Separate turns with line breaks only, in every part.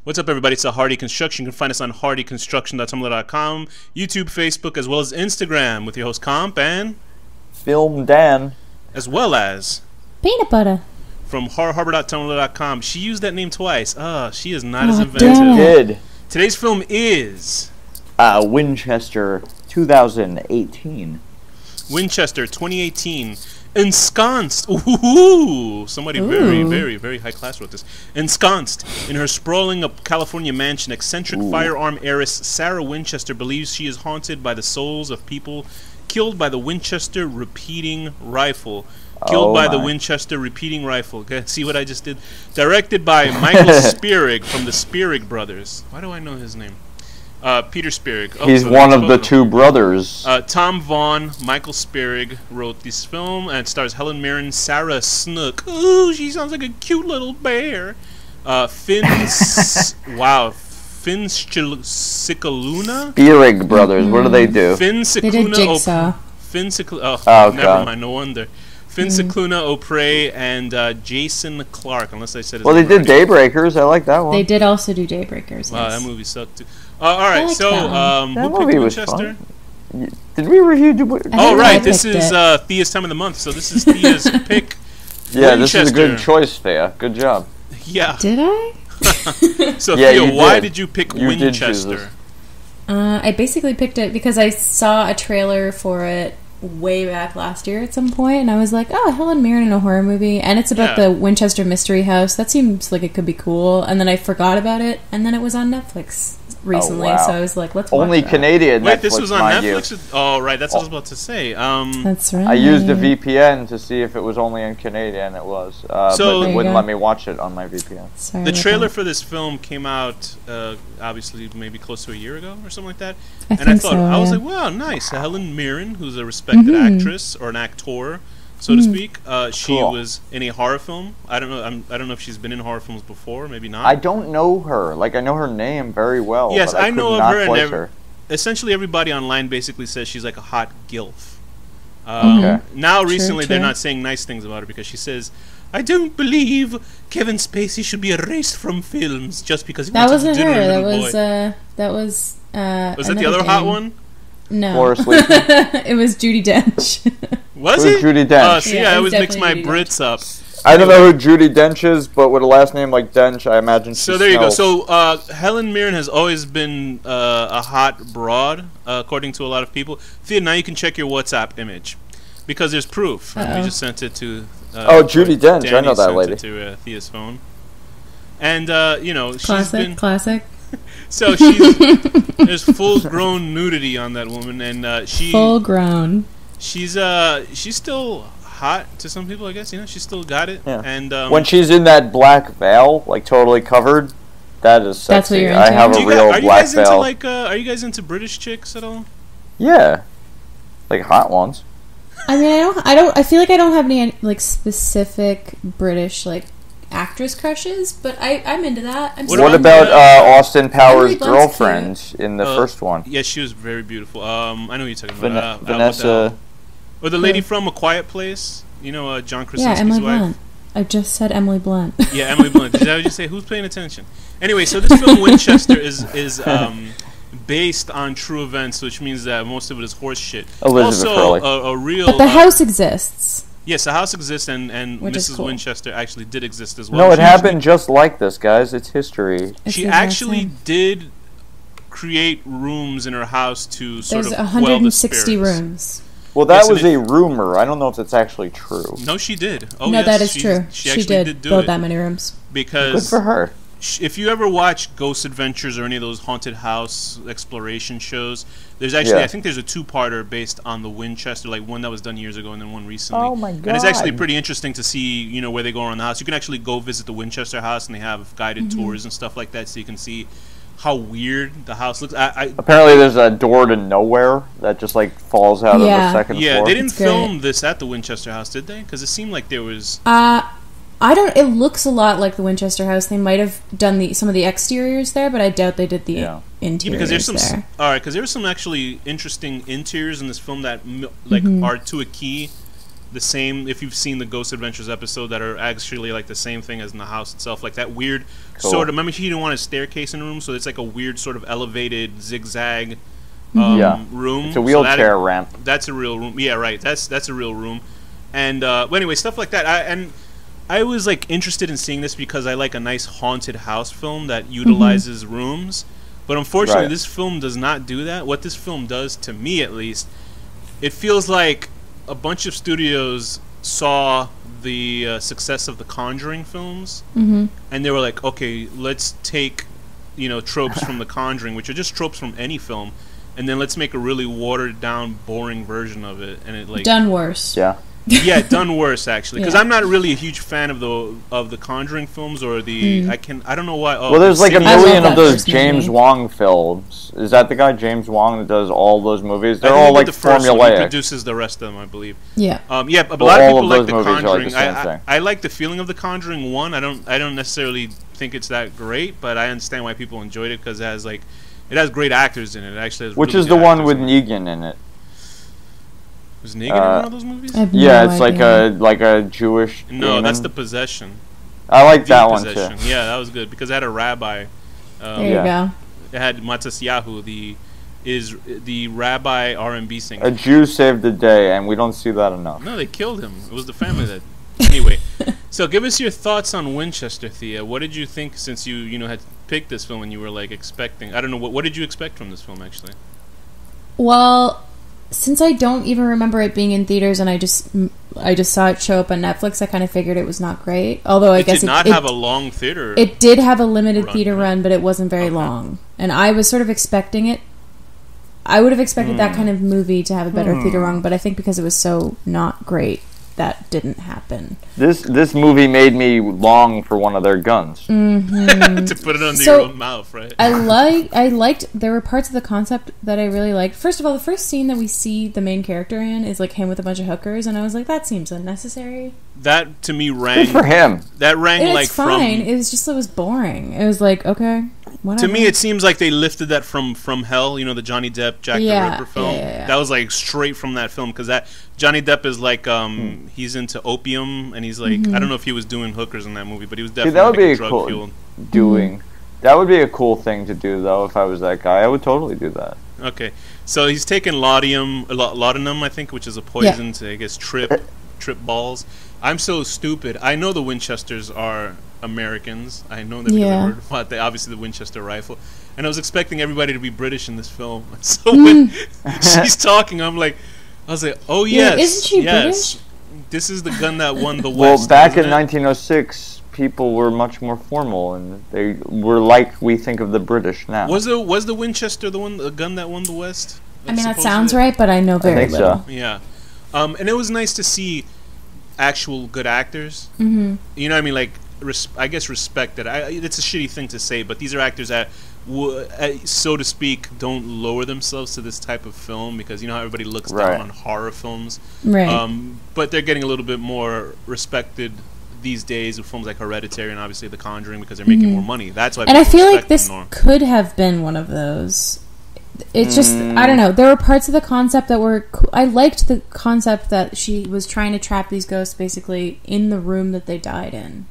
What's up, everybody? It's HorrorDeconstruction. You can find us on HorrorDeconstruction.tumblr.com, YouTube, Facebook, as well as Instagram with your host Comp and
Film Dan,
as well as
Peanut Butter
from HorrorHarbor.tumblr.com. She used that name twice. She is not as inventive.
Did.
Today's film is
Winchester 2018.
Winchester 2018. Ensconced. Ooh, somebody very high class wrote this. Ensconced in her sprawling California mansion, eccentric firearm heiress Sarah Winchester believes she is haunted by the souls of people killed by the Winchester repeating rifle. Killed by the Winchester repeating rifle. Okay, see what I just did? Directed by Michael Spierig from the Spierig brothers. Why do I know his name? Peter Spierig. Oh,
He's one of the two brothers.
Tom Vaughn, Michael Spierig wrote this film, and it stars Helen Mirren, Sarah Snook. Ooh, she sounds like a cute little bear. Finn Cicaluna?
Spierig brothers, what do they do?
Finn Cicluna.
They did Jigsaw.
Never mind, no wonder. Finn Cicluna O'Prey and Jason Clarke, unless I said his name
Well, they did
right.
Daybreakers. I like that one.
They did also do Daybreakers.
Wow,
Yes.
that movie sucked too. Alright,
like
so,
that
who
movie
picked
was
Winchester?
fun. Did we review?
Oh, right,
I
this
picked
is
it.
Thea's time of the month, so this is Thea's pick.
Yeah, this is a good
Winchester.
choice, Thea. Good job.
Yeah.
Did I?
So,
Yeah,
Thea,
you
why
did.
did you pick
You did choose
Winchester?
I basically picked it because I saw a trailer for it way back last year at some point, and I was like, oh, Helen Mirren in a horror movie, and it's about the Winchester Mystery House. That seems like it could be cool. And then I forgot about it, and then it was on Netflix recently,
wow.
so I was like, let's watch
Only
that.
Canadian.
Wait,
Netflix,
this was on
mind
Netflix?
you.
Oh, right, that's what I was about to say.
That's right.
I used a VPN to see if it was only in Canadian. It was,
So-
but
There
it
you
wouldn't
go.
let me watch it on my VPN.
Sorry
The
about
trailer
that.
for this film came out, obviously, maybe close to a year ago or something like that.
I
And I
think
thought,
so,
I was
yeah.
like, wow, nice. Helen Mirren, who's a respected actress or an actor, so to speak. She
Cool.
was in a horror film. I don't know. I don't know if she's been in horror films before. Maybe not.
I don't know her. Like, I know her name very well.
Yes,
but I
know
could
of
not
her, and
place her.
essentially everybody online basically says she's like a hot gilf.
Okay.
Now, recently, they're
true.
not saying nice things about her because she says, "I don't believe Kevin Spacey should be erased from films just because he
That
wanted to
wasn't
dinner
her.
with a
That
little
was
boy."
that was.
Was that the other hot one?
No,
Forrest Lee.
it was Judi Dench.
Was
Who's
it?
Judi Dench?
See,
Yeah,
I
it
always
was
mix my
definitely Judi
Brits up.
I don't know who Judi Dench is, but with a last name like Dench, I imagine she
So there you go.
smells.
So Helen Mirren has always been a hot broad, according to a lot of people. Thea, now you can check your WhatsApp image because there's proof. We
Uh-oh.
just sent it to.
Judi Dench, I
Danny
know that
sent
lady.
It to Thea's phone, and you know she's
Classic,
been.
classic.
So there's full-grown nudity on that woman, and
Full grown.
she's still hot to some people, I guess. You know, she's still got it.
Yeah.
And
When she's in that black veil, like totally covered, that is sexy.
That's what you're
I
into?
have
Do
a
you
real
guys, are you
black
guys into
veil.
like are you guys into British chicks at all?
Yeah, like hot ones.
I mean, I feel like I don't have any like specific British like actress crushes, but I'm into that.
What about Austin Powers'
Emily Blunt's
girlfriend in the first one?
Yeah, she was very beautiful. I know who you're talking about.
Vanessa.
Or the lady from A Quiet Place. You know, John
Yeah,
Krasinski's
Emily
wife.
Blunt. I just said Emily Blunt.
Yeah, Emily Blunt. Did I just say who's paying attention? Anyway, so this film Winchester is based on true events, which means that most of it is horse shit.
Elizabeth
Also,
Hurley.
a real.
But the house exists.
Yes, the house exists, and
Which is
Mrs.
cool.
Winchester actually did exist as well.
No, it
She
happened just like this, guys. It's history.
It's
She
the
actually
exact
did create rooms in her house to
same.
sort
There's
of quell the
160
spirits.
rooms.
Well, that
Yes,
was
and
a rumor. I don't know if it's actually true.
No, she did. Oh,
no,
yes,
that is
she,
true.
She
She
actually
did
do
build
it
that many rooms.
Good
because
for her.
if you ever watch Ghost Adventures or any of those haunted house exploration shows, there's actually
Yeah.
I think there's a two-parter based on the Winchester, like one that was done years ago and then one recently.
Oh my
And it's actually
God.
pretty interesting to see, you know, where they go around the house. You can actually go visit the Winchester house, and they have guided tours and stuff like that, so you can see how weird the house looks.
Apparently, there's a door to nowhere that just like falls out of the
Yeah.
second
Yeah,
floor.
they didn't
It's great.
film this at the Winchester house, did they? Because it seemed like there was.
I don't. It looks a lot like the Winchester house. They might have done some of the exteriors there, but I doubt they did the
Yeah.
interiors
Yeah, because there's some.
there.
All right, because there's some actually interesting interiors in this film that are to a key the same. If you've seen the Ghost Adventures episode, that are actually like the same thing as in the house itself, like that weird sort of. Remember, he didn't want a staircase in the room, so it's like a weird sort of elevated zigzag room.
It's a wheelchair ramp.
That's a real room. Yeah, right. That's a real room. And well, anyway, stuff like that. I was like interested in seeing this because I like a nice haunted house film that utilizes rooms. But unfortunately, this film does not do that. What this film does, to me at least, it feels like a bunch of studios saw the success of the Conjuring films, and they were like, okay, let's take, tropes from the Conjuring, which are just tropes from any film, and then let's make a really watered down, boring version of it, and it like
done worse.
Yeah, done worse actually, because I'm not really a huge fan of the Conjuring films or the I don't know why.
Well, there's like a million of those James Wong films. Is that the guy James Wong that does all those movies? They're all like formulaic.
He produces the rest of them, I believe.
Yeah.
Yeah, but a lot of people like the Conjuring. I like the feeling of the Conjuring 1. I don't necessarily think it's that great, but I understand why people enjoyed it because it has great actors in it. It actually has
which
really
is the one with Negan in it.
Was Negan in one of those movies?
Yeah, it's like a Jewish.
No,
demon.
That's The Possession.
I like that one too.
Yeah, that was good because it had a rabbi.
There you go.
It had Matisyahu, the rabbi R&B singer.
A Jew saved the day, and we don't see that enough.
No, they killed him. It was the family that. Anyway, so give us your thoughts on Winchester, Thea. What did you think since you had picked this film and you were like expecting? I don't know what did you expect from this film actually?
Well, since I don't even remember it being in theaters and I just saw it show up on Netflix, I kind of figured it was not great. Although I guess
it did not have a long theater.
It did have a limited theater run, but it wasn't very long. And I was sort of expecting it. I would have expected that kind of movie to have a better theater run, but I think because it was so not great, that didn't happen.
This movie made me long for one of their guns.
To put it under your own mouth, right?
I liked, there were parts of the concept that I really liked. First of all, the first scene that we see the main character in is like him with a bunch of hookers, and I was like, that seems unnecessary.
That to me rang.
Good for him.
That rang
it's
like
fine. It was boring. It was like, okay, whatever.
To me, it seems like they lifted that from Hell, the Johnny Depp, Jack the Ripper film.
Yeah.
That was like straight from that film because that Johnny Depp is like he's into opium and he's like I don't know if he was doing hookers in that movie, but he was definitely
that would be
drug
cool
fueled.
That would be a cool thing to do though. If I was that guy, I would totally do that.
Okay, so he's taking laudanum, I think, which is a poison to I guess trip balls. I'm so stupid. I know the Winchesters are Americans. I know that because I heard about obviously the Winchester rifle. And I was expecting everybody to be British in this film. So when she's talking, I was like, oh yes,
isn't she British?
This is the gun that won the
Well,
West.
back in 1906, people were much more formal, and they were like we think of the British now.
Was the Winchester the gun that won the West?
I mean, that sounds right, but I know very little.
So.
Yeah, and it was nice to see actual good actors.
Mm-hmm.
You know what I mean? Like, I guess respected. It's a shitty thing to say, but these are actors that, so to speak, don't lower themselves to this type of film because you know how everybody looks down on horror films.
Right.
But they're getting a little bit more respected these days with films like Hereditary and obviously The Conjuring because they're making more money. That's why.
And I feel like this could have been one of those. It's just, I don't know. There were parts of the concept that were cool. I liked the concept that she was trying to trap these ghosts basically in the room that they died in.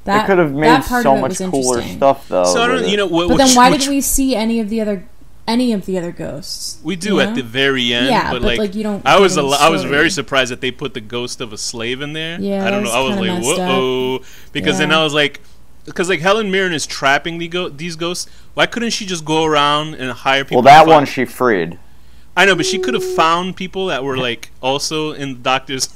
That could have made so much cooler stuff, though.
So I don't,
but then why did we see any of the other ghosts?
We do at the very end.
Yeah,
but like
you don't.
I was very surprised that they put the ghost of a slave in there.
Yeah,
I don't know. I was like, whoa, because then I was like. Because like Helen Mirren is trapping these ghosts, why couldn't she just go around and hire people?
Well, that one she freed.
I know, but she could have found people that were like also in the doctor's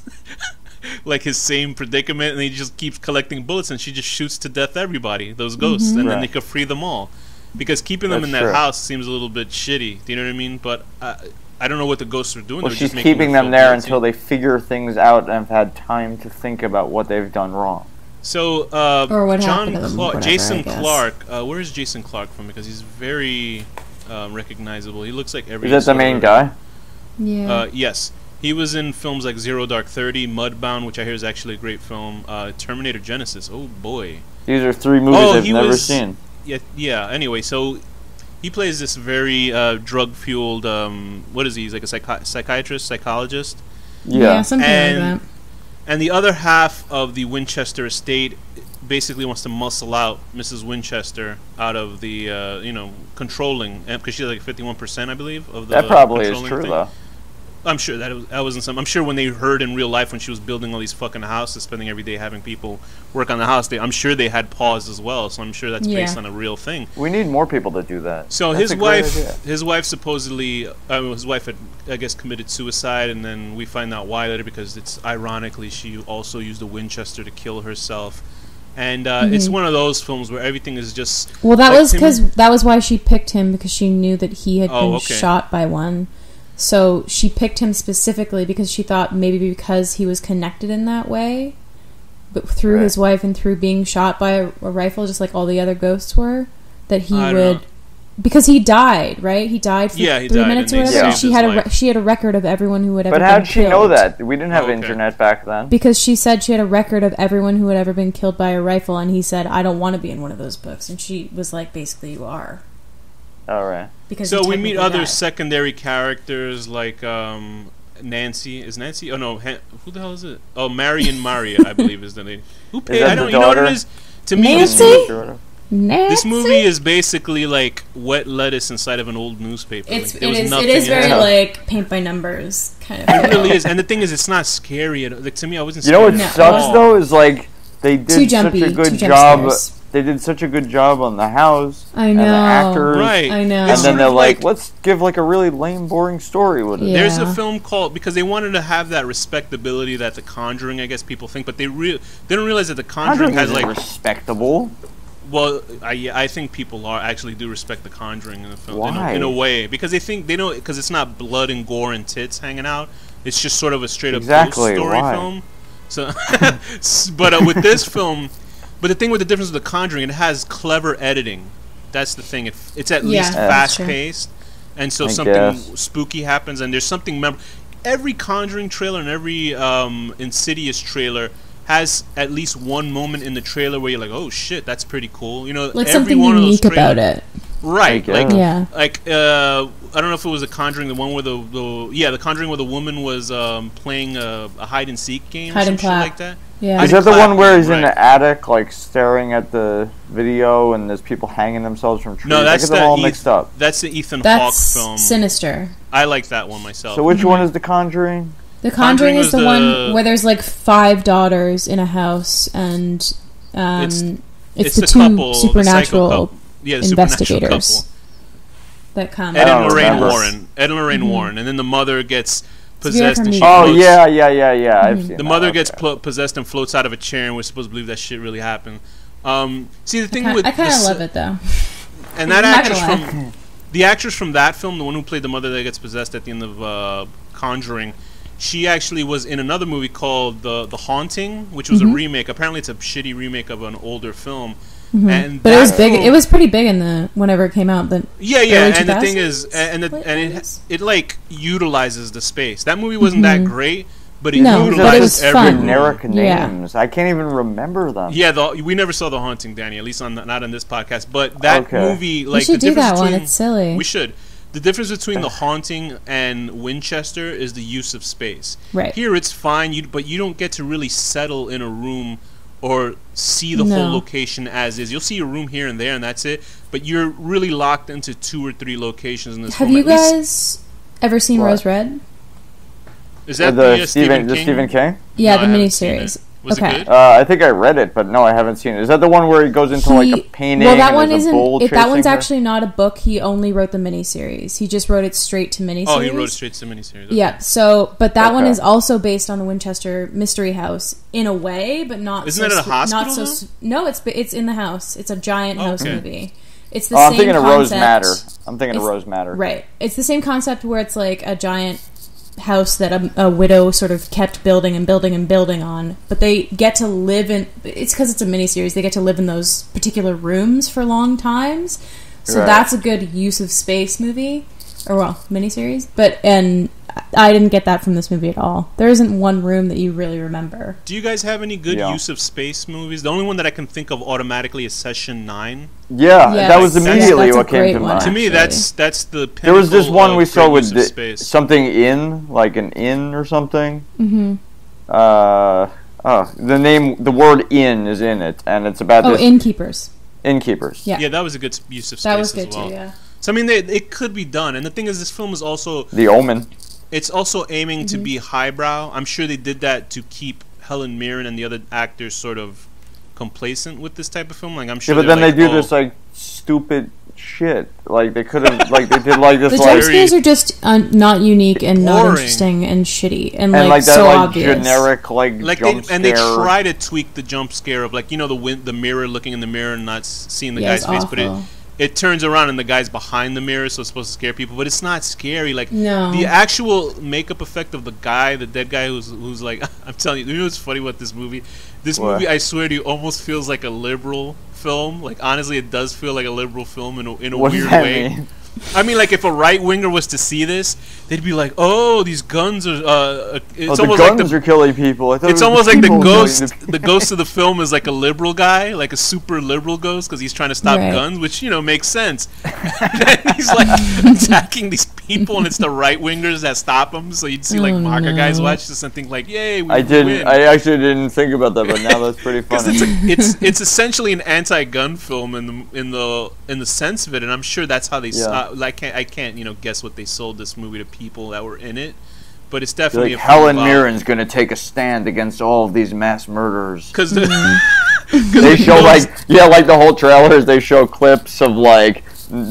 like his same predicament, and he just keeps collecting bullets, and she just shoots to death everybody, those ghosts, and then they could free them all. Because keeping them in that house seems a little bit shitty. Do you know what I mean? But I don't know what the ghosts are doing.
Well, she's keeping them there until they figure things out and have had time to think about what they've done wrong.
So,
or what Clark,
Jason Clark, where is Jason Clark from? Because he's very recognizable. He looks like every.
Is that the main guy?
Yeah.
Yes. He was in films like Zero Dark 30, Mudbound, which I hear is actually a great film, Terminator Genesis. Oh, boy.
These are 3 movies I've never seen.
Yeah. Anyway, so he plays this very drug-fueled, what is he? He's like a psychiatrist, psychologist.
Yeah, something like that.
And the other half of the Winchester estate basically wants to muscle out Mrs. Winchester out of the, controlling, because she's like 51%, I believe, of the.
That probably is
controlling
true,
thing.
though.
I'm sure that wasn't some. I'm sure when they heard in real life when she was building all these fucking houses, spending every day having people work on the house, I'm sure they had pause as well. So I'm sure that's based on a real thing.
We need more people to do that.
So his wife supposedly, his wife had, I guess, committed suicide, and then we find out why later, because it's ironically she also used a Winchester to kill herself. And it's one of those films where everything is just.
Well, that was because that was why she picked him, because she knew that he had been shot by one. So she picked him specifically because she thought maybe because he was connected in that way, but through his wife and through being shot by a rifle, just like all the other ghosts were, that he would. Because he died, right? He died for 3 minutes or whatever. And she had a record of everyone who had ever been killed.
But how'd she know that? We didn't have internet back then.
Because she said she had a record of everyone who had ever been killed by a rifle, and he said, I don't want to be in one of those books. And she was like, basically, you are.
All right.
Because
so we meet other secondary characters like Nancy. Is Nancy? Oh no, who the hell is it? Oh, Marion Maria, I believe is the lady. Who paid? I don't. You know what it is? To me,
Nancy.
This movie is basically like wet lettuce inside of an old newspaper.
It is very like paint by numbers kind of.
It really is, and the thing is, it's not scary. Like to me, I wasn't.
You know what sucks though is like they did such a good job. They did such a good job on the house.
I know.
And the actors.
Right.
I know.
And then they're like, let's give like a really lame, boring story with it.
Yeah.
There's a film called, because they wanted to have that respectability that The Conjuring, I guess people think, but they don't realize that The Conjuring has like
respectable.
Well, I think people actually do respect The Conjuring in the film.
Why?
In a way, because they know because it's not blood and gore and tits hanging out. It's just sort of a straight up ghost story film. So, but with this film. But the thing with the difference with The Conjuring, it has clever editing. That's the thing. It's at least fast-paced, and so something spooky happens, and there's something every Conjuring trailer and every Insidious trailer has at least one moment in the trailer where you're like, "Oh shit, that's pretty cool." You know,
like
every
something
one
unique
of those
about it.
Right. Like
yeah.
I don't know if it was The Conjuring, the one where the Conjuring where the woman was playing a hide and seek game, or some shit like that.
Yeah.
Is that the one where he's in the attic, like staring at the video, and there's people hanging themselves from trees?
No, that's
all mixed up.
That's the Ethan Hawke film.
Sinister.
I like that one myself.
So which one is The Conjuring?
The Conjuring is the one where there's like 5 daughters in a house, and it's the two
couple,
supernatural
investigators
couple that come.
Ed and Lorraine Warren, and then the mother gets possessed. And
yeah.
The mother gets possessed and floats out of a chair, and we're supposed to believe that shit really happened. See, the thing with
I kind of love it though.
And that actress from that film, the one who played the mother that gets possessed at the end of Conjuring, she actually was in another movie called The Haunting, which was a remake. Apparently, it's a shitty remake of an older film. And
but it was big. It was pretty big in whenever it came out. And
the thing is, it like utilizes the space. That movie wasn't that great, but it utilizes every
generic names. I can't even remember them.
Yeah, we never saw The Haunting, Danny. At least not on this podcast. But that movie, like,
we should do that one. It's silly.
We should. The difference between The Haunting and Winchester is the use of space.
Right.
Here, it's fine, but you don't get to really settle in a room or see the whole location as is. You'll see a room here and there, and that's it. But you're really locked into 2 or 3 locations in this film.
Have you guys ever seen Rose Red?
Is that the Stephen
King?
Yeah, the miniseries.
Was it good?
I think I read it, but no, I haven't seen it. Is that the one where he goes into like a painting?
Well, that one isn't. That one's actually not a book. He only wrote the miniseries. He just wrote it straight to miniseries.
Oh, he wrote it straight to miniseries. Okay.
Yeah. So, but that one is also based on the Winchester Mystery House in a way, but not.
Isn't it a hospital?
Not so. No, it's in the house. It's a giant house movie. It's the
same.
I'm thinking
of Rose Matter. I'm thinking of Rose Matter.
Right. It's the same concept where it's like a giant house that a widow sort of kept building and building and building on, but they get to live in. It's because it's a miniseries. They get to live in those particular rooms for long times, so that's a good use of space movie, or miniseries. And I didn't get that from this movie at all. There isn't one room that you really remember.
Do you guys have any good use of space movies? The only one that I can think of automatically is Session 9.
Yeah, that was immediately what came to mind.
To me, that's the pinnacle.
There was this one we saw with something in, like an inn or something. The word "inn" is in it, and it's about this
Innkeepers.
Innkeepers.
Yeah,
Yeah, that was a good use of space
that was
as
good
well.
too. Yeah.
So I mean, it could be done, and the thing is, this film is also
The Omen.
it's also aiming to be highbrow. I'm sure they did that to keep Helen Mirren and the other actors sort of complacent with this type of film. Like I'm sure.
Yeah, but
they're
then
like,
they do
"Oh,
this like stupid shit. Like they could have, like they did like this
The
like
jump scares are just not unique and not
boring.
interesting and shitty and,
and like that
so
like
obvious.
generic like jump scare.
and they try to tweak the jump scare of like the mirror, looking in the mirror and not seeing the
Yeah,
guy's
it's
face, but
awful.
it turns around and the guy's behind the mirror, so it's supposed to scare people, but it's not scary. Like
No.
the actual makeup effect of the dead guy who's like, I'm telling you know what's funny about this movie? This
What?
movie, I swear to you, almost feels like a liberal film. Like honestly, it does feel like a liberal film in a
What does
weird
that
way.
mean?
I mean, like if a right winger was to see this, they'd be like, "Oh, these guns are." It's
the
almost
guns
like
are killing people. I thought
it's
it was
almost like the
people killing
ghost. The ghost of the film is like a liberal guy, like a super liberal ghost, because he's trying to stop
Right.
guns, which makes sense. And then he's like attacking these people, and it's the right wingers that stop him. So you'd see like
Oh,
MAGA guys
no.
watch this and think like, "Yay, we
I didn't.
win."
I actually didn't think about that, but now that's pretty
Because
funny.
it's essentially an anti-gun film in the sense of it, and I'm sure that's how they.
Yeah.
I can't guess what they sold this movie to people that were in it, but it's
Like
definitely a
Helen Mirren's gonna take a stand against all of these mass murders.
because
They show like the whole trailers. They show clips of like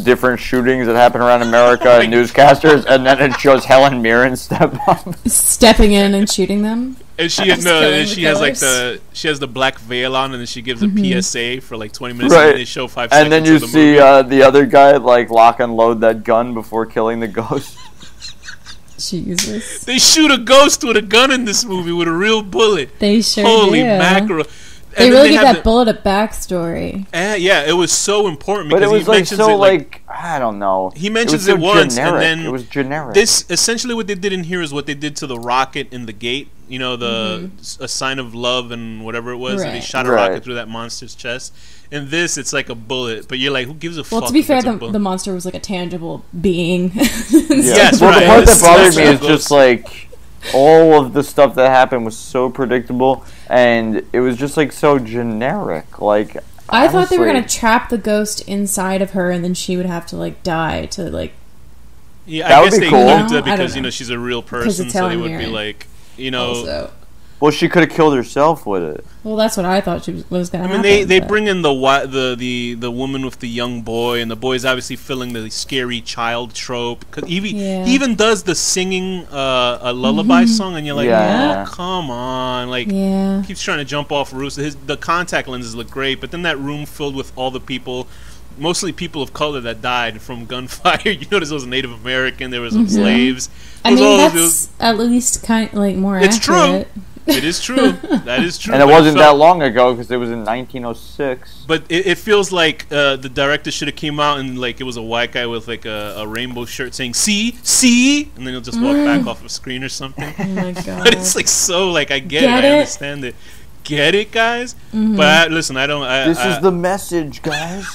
different shootings that happen around America and newscasters, and then it shows Helen Mirren step up.
Stepping in and shooting them.
And she
Just killing the
she has like
killers.
she has the black veil on, and then she gives a PSA for like 20 minutes,
Right.
and then they show 5 seconds.
And then you
of the
see
movie.
the other guy like lock and load that gun before killing the ghost.
Jesus.
They shoot a ghost with a gun in this movie with a real bullet.
They sure
Holy
do.
mackerel!
They
And then
really give
have
that bullet a backstory.
yeah, it was so important
But
because
it was
he
like
mentions
so
it
like I don't know.
he mentions
it,
it
was
once,
generic.
and then
it was generic.
This essentially what they did in here is what they did to the rocket in the gate. A sign of love and whatever it was. And they
Right.
shot a
Right.
rocket through that monster's chest. In this, it's like a bullet, but you're like, who gives a fuck?
Well, to be
if
fair,
it's a
the
bullet?
monster was like a tangible being.
Yes,
well,
right.
the part that
It's
bothered me
less
is
of a
just like all of the stuff that happened was so predictable, and it was just like so generic. Like
I thought they were
honestly,
gonna trap the ghost inside of her, and then she would have to like die to like.
Yeah,
That
I
would
guess
be
they
cool.
couldn't do
No,
it
I don't
because
know.
she's a real
'Cause
person,
it's
so they
Helen
would be
Mirren.
like,
Also.
Well, she could have killed herself with it.
Well, that's what I thought was gonna
I mean,
happen.
they
but-
bring in the woman with the young boy, and the boy's obviously filling the scary child trope. Cause he
Yeah.
even does the singing a lullaby song, and you're like,
Yeah.
oh, come on, like
Yeah.
keeps trying to jump off roofs. The contact lenses look great, but then that room filled with all the people, mostly people of color that died from gunfire. You notice there was a Native American, there was some slaves.
I
It was
mean,
all-
that's at least kind like more
It's true.
accurate.
It is true. That is true.
And it
but
wasn't
felt-
that long ago because it was in 1906.
But it feels like the director should have came out and like it was a white guy with like a rainbow shirt saying see, and then he'll just walk back off a screen or something.
Oh my god.
But it's like so like I get
Get
it, I
it?
understand it, get it, guys. But listen, I don't.
This is the message, guys.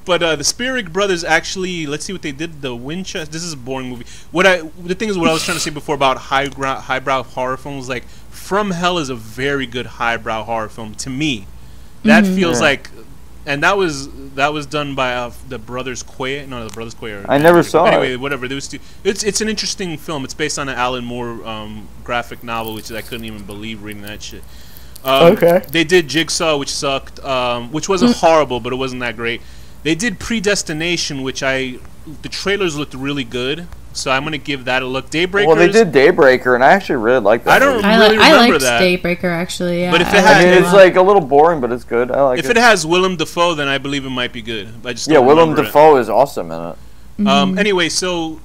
But the Spirig brothers actually, let's see what they did. The Winchester. This is a boring movie. The thing is, what I was trying to say before about highbrow horror films, like From Hell is a very good highbrow horror film to me. That feels
Yeah.
like, and that was done by the brothers Quay. No, the brothers Quay.
I never saw it.
Anyway, whatever. There was it's an interesting film. It's based on an Alan Moore graphic novel, which I couldn't even believe reading that shit.
Okay.
They did Jigsaw, which sucked, which wasn't horrible, but it wasn't that great. They did Predestination, which the trailers looked really good, so I'm gonna give that a look. Daybreakers.
Well, they did Daybreaker, and I actually really liked that.
I don't
movie.
really
I
remember
liked
that.
Daybreaker actually. Yeah,
But if it
I
had-
liked
I mean,
it a
it's
lot.
like a little boring, but it's good. I like
If it has Willem Dafoe, then I believe it might be good. I just
yeah,
don't
Willem
remember it.
Dafoe is awesome in it.
Anyway, so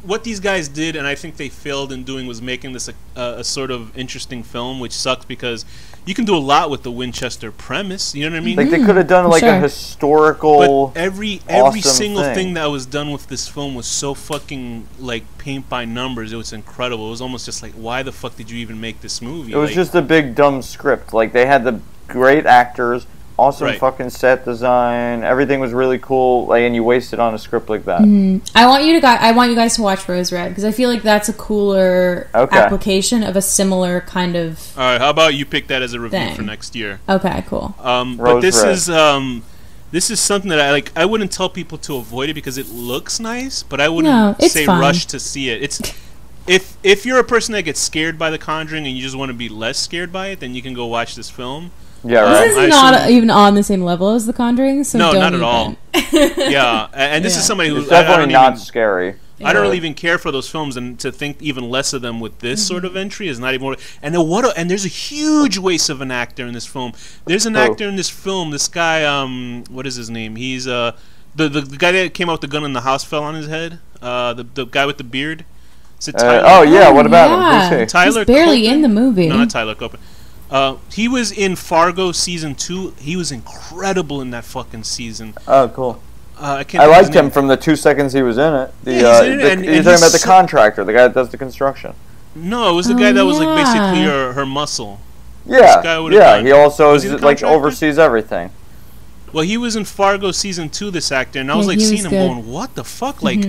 what these guys did, and I think they failed in doing, was making this a sort of interesting film, which sucks because you can do a lot with the Winchester premise. You know what I mean?
Like they could have done like a
Sure.
historical.
But every
awesome
single
thing.
thing that was done with this film was so fucking like paint by numbers. It was incredible. It was almost just like, why the fuck did you even make this movie?
It was
Like,
just a big dumb script. Like they had the great actors, awesome
Right.
fucking set design. Everything was really cool. Like, and you wasted on a script like that.
I want you guys to watch Rose Red because I feel like that's a cooler application of a similar kind of.
All right, how about you pick that as a review
thing.
for next year?
Okay, cool.
But this is something that I like. I wouldn't tell people to avoid it because it looks nice, but I wouldn't say
fun.
rush to see it. It's if you're a person that gets scared by The Conjuring and you just want to be less scared by it, then you can go watch this film.
Yeah, right.
This is not even on the same level as The Conjuring, so
no,
don't
not at
even.
all. Yeah, and this is somebody who
It's definitely not scary.
I don't really even care for those films, and to think even less of them with this sort of entry is not even more. And then and there's a huge waste of an actor in this film. There's an actor in this film. This guy, what is his name? He's the guy that came out with the gun and the house fell on his head. The guy with the beard. Is it Tyler?
What about him? Who's he?
Tyler.
He's barely
Copen?
in the movie.
No, not Tyler Copen. He was in Fargo season 2. He was incredible in that fucking season.
Oh, cool.
I
liked him from the 2 seconds he was in it. You're talking about the contractor, the guy that does the construction.
No, it was the guy that was like basically her muscle.
Yeah, he also oversees everything.
Well, he was in Fargo season 2, this actor, and I was like seeing him going, what the fuck? Like,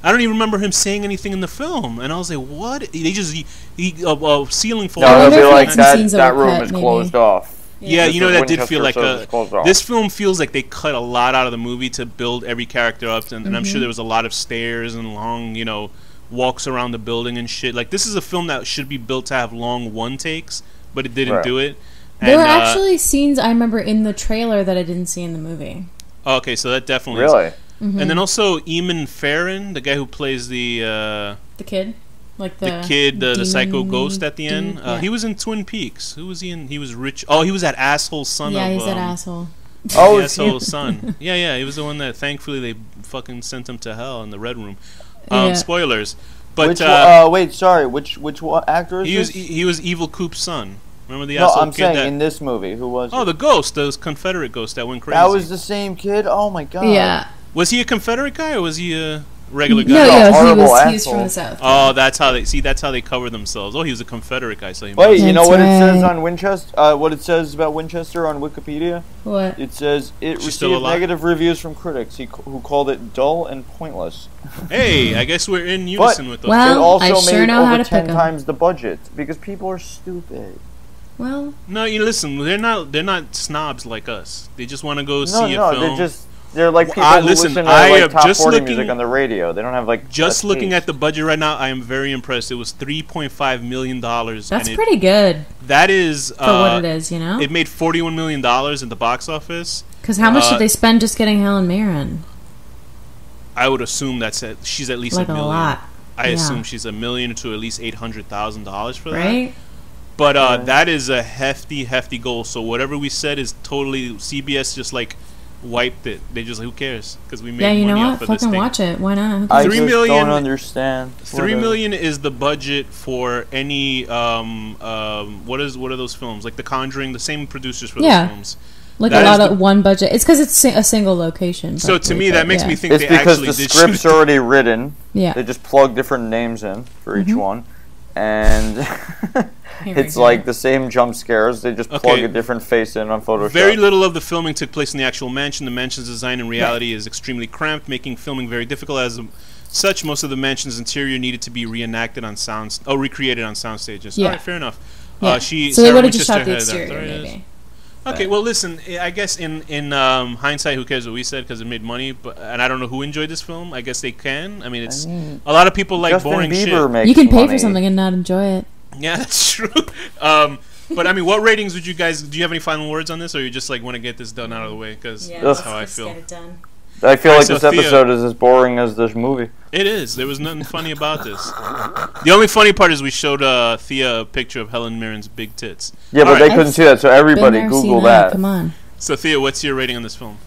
I don't even remember him saying anything in the film, and I was like, what? They just ceiling fall.
No, it'll be like that room is closed off.
Yeah, you know, that did feel like this film feels like they cut a lot out of the movie to build every character up, and I'm sure there was a lot of stairs and long, walks around the building and shit. Like, this is a film that should be built to have long one takes, but it didn't do it.
There were actually scenes I remember in the trailer that I didn't see in the movie.
Okay, so that definitely
really.
And then also Eamon Farron, the guy who plays the
kid. Like
the psycho ghost at the end. He was in Twin Peaks. Who was he in? He was Rich. Oh, he was that asshole son of...
Yeah, he's that asshole.
Oh, the asshole son. Yeah, he was the one that thankfully they fucking sent him to hell in the Red Room. Spoilers. But
which actor is this?
He was Evil Coop's son. Remember the
asshole kid? No, I'm saying in this movie. Who was
the ghost, the Confederate ghost that went crazy.
That was the same kid? Oh my god.
Yeah.
Was he a Confederate guy or was he a regular guy?
No, he was from the South.
Oh, that's how they cover themselves. Oh, he was a Confederate guy, so he
Wait, you know what it says on Winchester? What it says about Winchester on Wikipedia?
What?
It says it received negative reviews from critics who called it dull and pointless.
Hey, I guess we're in unison with them.
Well,
it also
I sure
made
know how
over
to
10
pick
times the budget because people are stupid.
Well,
no, listen, they're not snobs like us. They just want to go see a film.
They're like people who listen to top 40 music on the radio. They don't have like
just looking at the budget right now. I am very impressed. It was $3.5 million.
That's pretty good.
That is
for what it is,
It made $41 million in the box office.
Because how much did they spend just getting Helen Mirren?
I would assume she's at least
like
$1 million.
A lot.
I assume she's $1 million to at least $800,000 for that.
Right.
But that is a hefty goal. So whatever we said is totally CBS just like wiped it. They just who cares because we made money off of this thing.
Fucking watch it. Why not?
I just don't understand.
$3 million is the budget for any what are those films like The Conjuring? The same producers for those films.
Like that a lot of one budget. It's because it's a single location.
So to me, that makes me think
it's
they actually
because the script's already written.
Yeah,
they just plug different names in for each one, and it's like the same jump scares. They just plug a different face in on Photoshop.
Very little of the filming took place in the actual mansion. The mansion's design in reality is extremely cramped, making filming very difficult. As such, most of the mansion's interior needed to be recreated on sound stages.
Yeah.
All right, fair enough.
Yeah. So they would have just shot the exterior, maybe.
Okay, well, listen. I guess in hindsight, who cares what we said because it made money. And I don't know who enjoyed this film. I guess they can. I mean, it's a lot of people like
Justin
boring
Bieber
shit.
You can pay for something and not enjoy it.
Yeah, that's true. But I mean, what ratings would you guys? Do you have any final words on this, or you just like want to get this done out of the way? Because that's how I feel.
Get it done.
I feel like this episode is as boring as this movie.
It is. There was nothing funny about this. The only funny part is we showed Thea a picture of Helen Mirren's big tits.
Yeah, but they couldn't see that, so everybody Google that.
Come on.
So Thea, what's your rating on this film?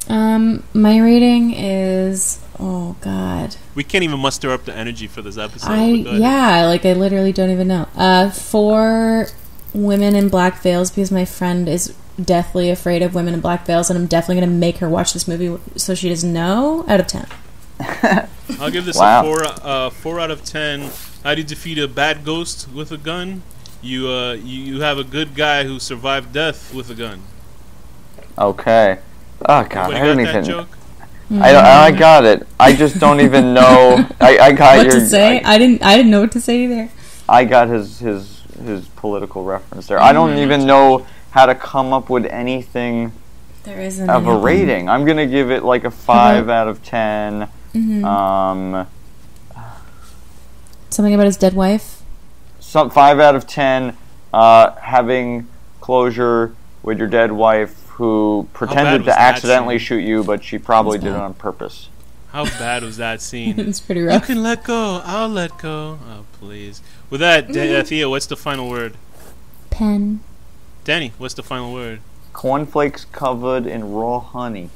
My rating is God.
We can't even muster up the energy for this episode.
I literally don't even know. 4 women in black veils because my friend is deathly afraid of women in black veils, and I'm definitely going to make her watch this movie so she doesn't know. Out of 10.
I'll give this a 4 out of 10. How do you defeat a bad ghost with a gun? You have a good guy who survived death with a gun.
Okay. Oh god,
Anybody
I don't
got that
even.
joke?
I got it. I just don't even know. I got
What
your.
to say? I didn't know what to say either.
I got his political reference there. I don't even know how to come up with anything
There isn't
of a
anything.
rating. I'm gonna give it like a 5 out of 10.
Something about his dead wife.
5 out of 10. Having closure with your dead wife, who pretended
was
to
that
accidentally
scene?
shoot you, but she probably
It was
did it
bad.
on purpose.
How bad was that scene?
It's pretty
You
rough.
can let go. I'll let go. Oh, please. With that, Thea, what's the final word?
Pen.
Danny, what's the final word?
Cornflakes covered in raw honey.